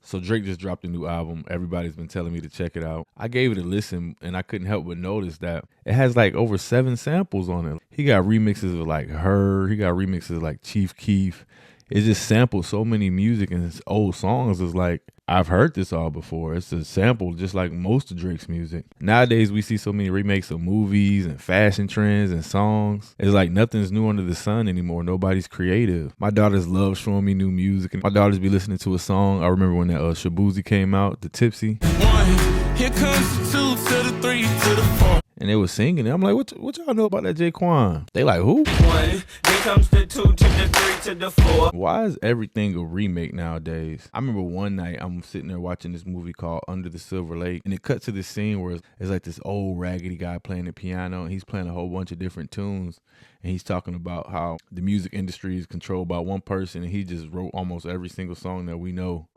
So Drake just dropped a new album. Everybody's been telling me to check it out. I gave it a listen and I couldn't help but notice that it has like over 7 samples on it. He got remixes of like Her. He got remixes of like Chief Keef. It just samples so many music and his old songs. It's like, I've heard this all before. It's a sample just like most of Drake's music. Nowadays, we see so many remakes of movies and fashion trends and songs. It's like nothing's new under the sun anymore. Nobody's creative. My daughters love showing me new music. And my daughters be listening to a song. I remember when that Shabuzi came out, the Tipsy. 1, here comes the 2 to the 3 to the 4. And they was singing it. I'm like, what y'all know about that Jaquan? They like, who? 1, here comes the 2 to the 3 to the 4. Why is everything a remake nowadays? I remember one night I'm sitting there watching this movie called Under the Silver Lake, and it cuts to this scene where it's like this old raggedy guy playing the piano, and he's playing a whole bunch of different tunes, and he's talking about how the music industry is controlled by one person, and he just wrote almost every single song that we know.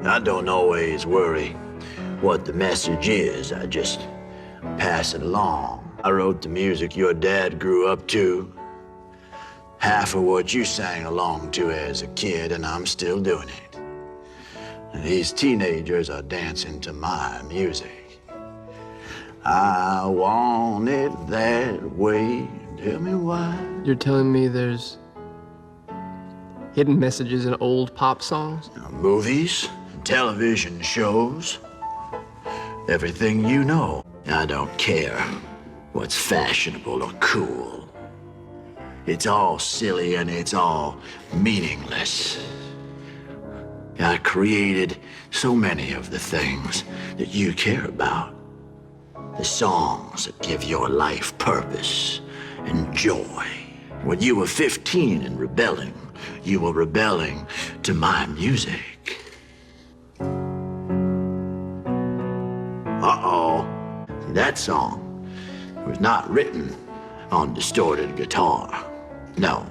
I don't always worry what the message is. I just pass it along. I wrote the music your dad grew up to, half of what you sang along to as a kid, and I'm still doing it. And these teenagers are dancing to my music. I want it that way. Tell me why. You're telling me there's hidden messages in old pop songs? Movies, television shows, everything you know. I don't care what's fashionable or cool. It's all silly and it's all meaningless. I created so many of the things that you care about. The songs that give your life purpose and joy. When you were 15 and rebelling, you were rebelling to my music. Uh-oh, that song was not written on distorted guitar. No,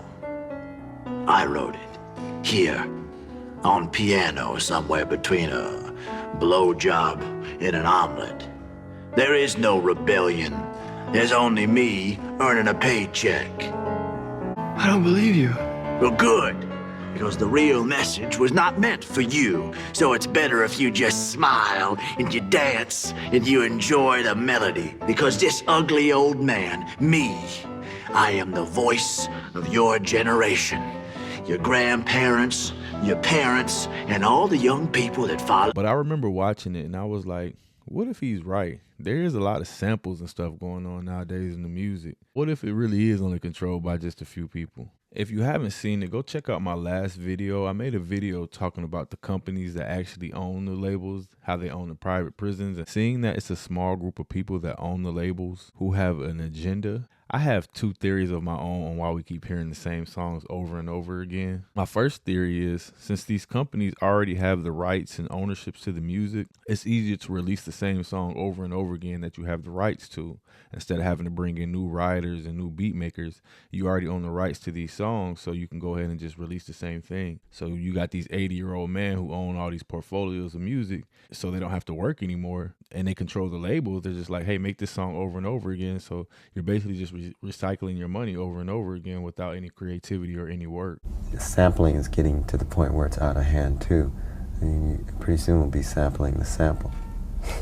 I wrote it here on piano somewhere between a blowjob and an omelet. There is no rebellion. There's only me earning a paycheck. I don't believe you. Well, good, because the real message was not meant for you. So it's better if you just smile and you dance and you enjoy the melody. Because this ugly old man, me, I am the voice of your generation. Your grandparents, your parents, and all the young people that follow. But I remember watching it and I was like, what if he's right? There is a lot of samples and stuff going on nowadays in the music. What if it really is only controlled by just a few people? If you haven't seen it, go check out my last video. I made a video talking about the companies that actually own the labels, how they own the private prisons, and seeing that it's a small group of people that own the labels who have an agenda. I have 2 theories of my own on why we keep hearing the same songs over and over again. My first theory is, since these companies already have the rights and ownerships to the music, it's easier to release the same song over and over again that you have the rights to. Instead of having to bring in new writers and new beat makers, you already own the rights to these songs, so you can go ahead and just release the same thing. So you got these 80-year-old men who own all these portfolios of music, so they don't have to work anymore, and they control the labels. They're just like, hey, make this song over and over again. So you're basically just recycling your money over and over again without any creativity or any work. The sampling is getting to the point where it's out of hand too. I mean, pretty soon we'll be sampling the sample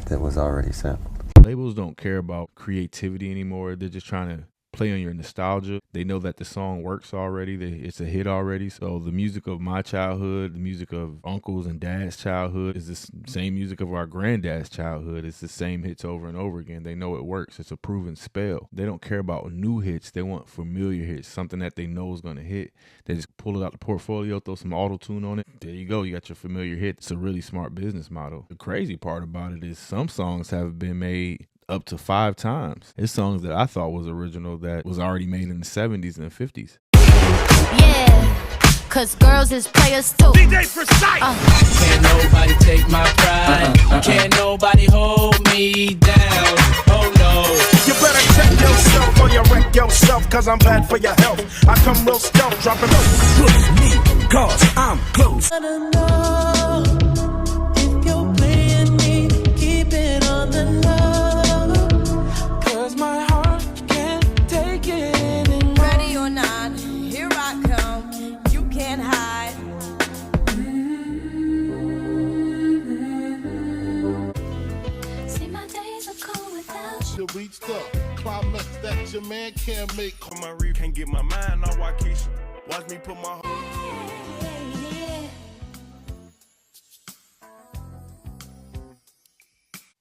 that was already sampled. Labels don't care about creativity anymore. They're just trying to play on your nostalgia. They know that the song works already. It's a hit already. So the music of my childhood, the music of uncles and dad's childhood is the same music of our granddad's childhood. It's the same hits over and over again. They know it works. It's a proven spell. They don't care about new hits. They want familiar hits, something that they know is going to hit. They just pull it out the portfolio, throw some auto-tune on it. There you go. You got your familiar hit. It's a really smart business model. The crazy part about it is some songs have been made up to 5 times. It's songs that I thought was original that was already made in the 70s and 50s. Yeah, cause girls is players too. DJ Precise. Can't nobody take my pride. Can't nobody hold me down. Oh no. You better check yourself or you wreck yourself, cause I'm bad for your health. I come real stealth, dropping low. Push me, cause I'm close. I don't know if you're playing me, keep it on the low. a man can't make. On my reef, can't get my mind on Waukesha. Watch me put my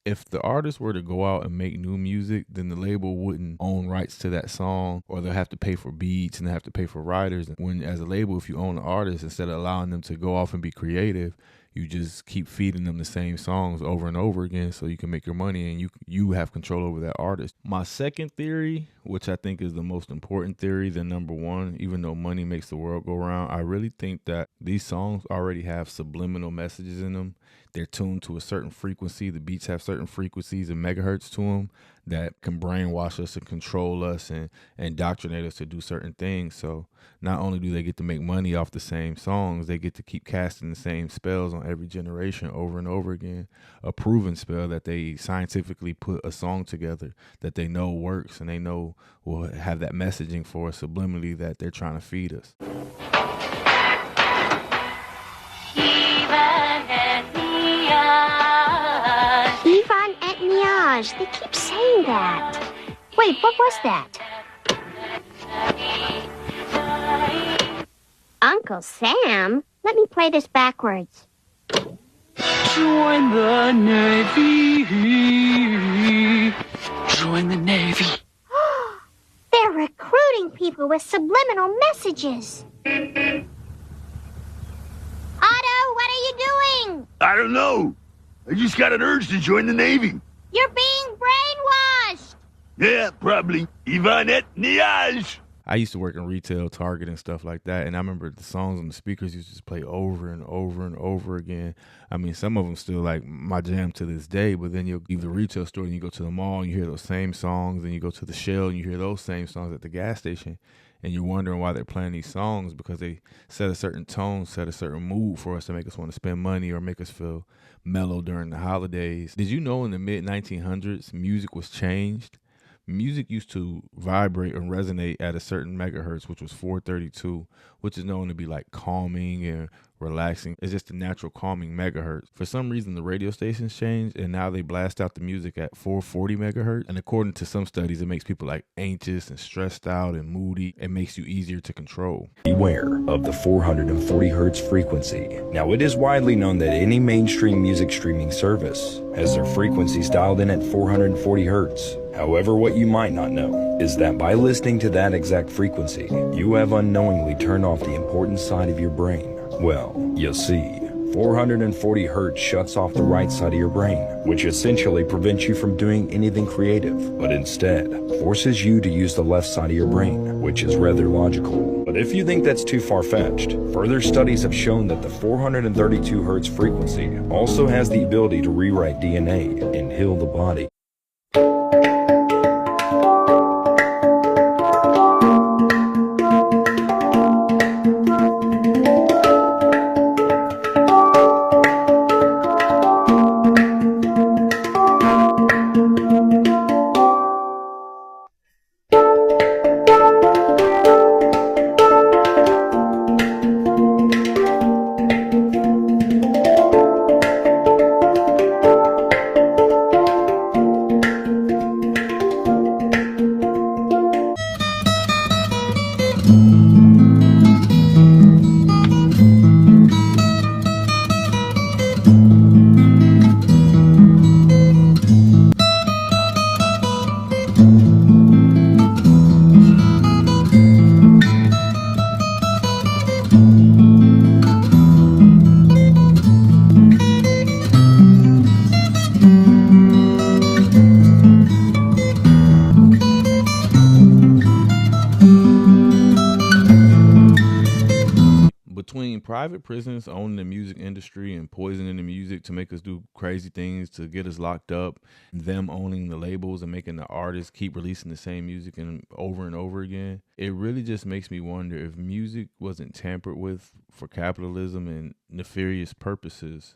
If the artist were to go out and make new music, then the label wouldn't own rights to that song, or they'll have to pay for beats and they have to pay for writers. When, as a label, if you own an artist, instead of allowing them to go off and be creative, you just keep feeding them the same songs over and over again so you can make your money and you have control over that artist. My second theory, which I think is the most important theory than number one, even though money makes the world go round, I really think that these songs already have subliminal messages in them. They're tuned to a certain frequency. The beats have certain frequencies and megahertz to them that can brainwash us and control us and indoctrinate us to do certain things. So not only do they get to make money off the same songs, they get to keep casting the same spells on every generation over and over again. A proven spell that they scientifically put a song together that they know works and they know will have that messaging for us subliminally that they're trying to feed us. Ivan et Niage. They keep saying that. Wait, what was that? Uncle Sam? Let me play this backwards. Join the Navy. Join the Navy. They're recruiting people with subliminal messages. Otto, what are you doing? I don't know. I just got an urge to join the Navy. You're being brainwashed. Yeah, probably. Ivanette Niage. I used to work in retail, Target and stuff like that, and I remember the songs on the speakers used to just play over and over and over again. I mean, some of them still like my jam to this day, but then you'll leave the retail store and you go to the mall and you hear those same songs, and you go to the Shell and you hear those same songs at the gas station, and you're wondering why they're playing these songs, because they set a certain tone, set a certain mood for us to make us want to spend money or make us feel mellow during the holidays. Did you know in the mid-1900s, music was changed? Music used to vibrate and resonate at a certain megahertz, which was 432, which is known to be like calming and relaxing. It's just a natural calming megahertz. For some reason, the radio stations changed, and now they blast out the music at 440 megahertz. And according to some studies, it makes people like anxious and stressed out and moody. It makes you easier to control. Beware of the 440 hertz frequency. Now, it is widely known that any mainstream music streaming service has their frequencies dialed in at 440 hertz. However, what you might not know is that by listening to that exact frequency, you have unknowingly turned off the important side of your brain. Well, you see, 440 hertz shuts off the right side of your brain, which essentially prevents you from doing anything creative, but instead forces you to use the left side of your brain, which is rather logical. But if you think that's too far-fetched, further studies have shown that the 432 hertz frequency also has the ability to rewrite DNA and heal the body. Between private prisons owning the music industry and poisoning the music to make us do crazy things to get us locked up, them owning the labels and making the artists keep releasing the same music and over again, it really just makes me wonder if music wasn't tampered with for capitalism and nefarious purposes,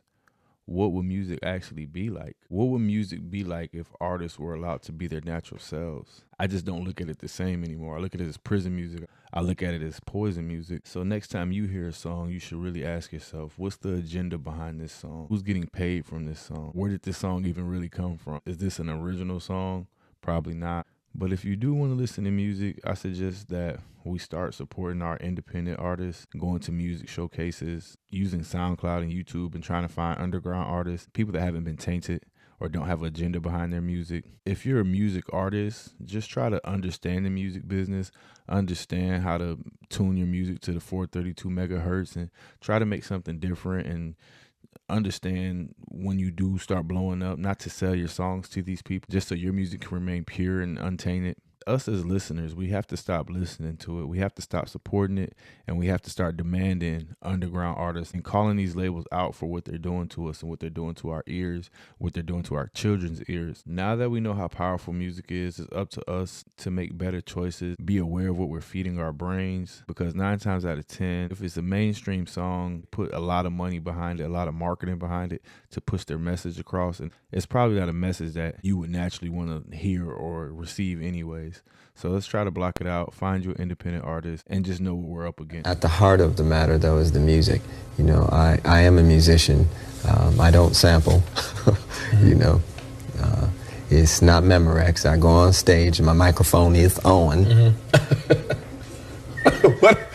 what would music actually be like? What would music be like if artists were allowed to be their natural selves? I just don't look at it the same anymore. I look at it as prison music. I look at it as poison music. So next time you hear a song, you should really ask yourself, what's the agenda behind this song? Who's getting paid from this song? Where did this song even really come from? Is this an original song? Probably not. But if you do want to listen to music, I suggest that we start supporting our independent artists, going to music showcases, using SoundCloud and YouTube, and trying to find underground artists, people that haven't been tainted or don't have an agenda behind their music. If you're a music artist, just try to understand the music business, understand how to tune your music to the 432 megahertz, and try to make something different, and understand when you do start blowing up, not to sell your songs to these people, just so your music can remain pure and untainted. Us as listeners, we have to stop listening to it. We have to stop supporting it, and we have to start demanding underground artists and calling these labels out for what they're doing to us and what they're doing to our ears, what they're doing to our children's ears. Now that we know how powerful music is, it's up to us to make better choices, be aware of what we're feeding our brains, because 9 times out of 10, if it's a mainstream song, put a lot of money behind it, a lot of marketing behind it to push their message across, and it's probably not a message that you would naturally want to hear or receive anyways. So let's try to block it out, find your independent artist, and just know what we're up against. At the heart of the matter, though, is the music. You know, I am a musician. I don't sample. You know, it's not Memorex. I go on stage and my microphone is on. What?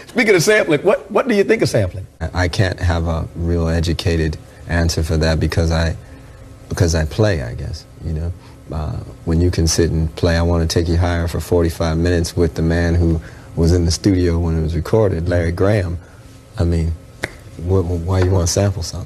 Speaking of sampling, what do you think of sampling? I can't have a real educated answer for that because I play, I guess, you know. When you can sit and play I Want to Take You Higher for 45 minutes with the man who was in the studio when it was recorded, Larry Graham, I mean, why you want to sample something?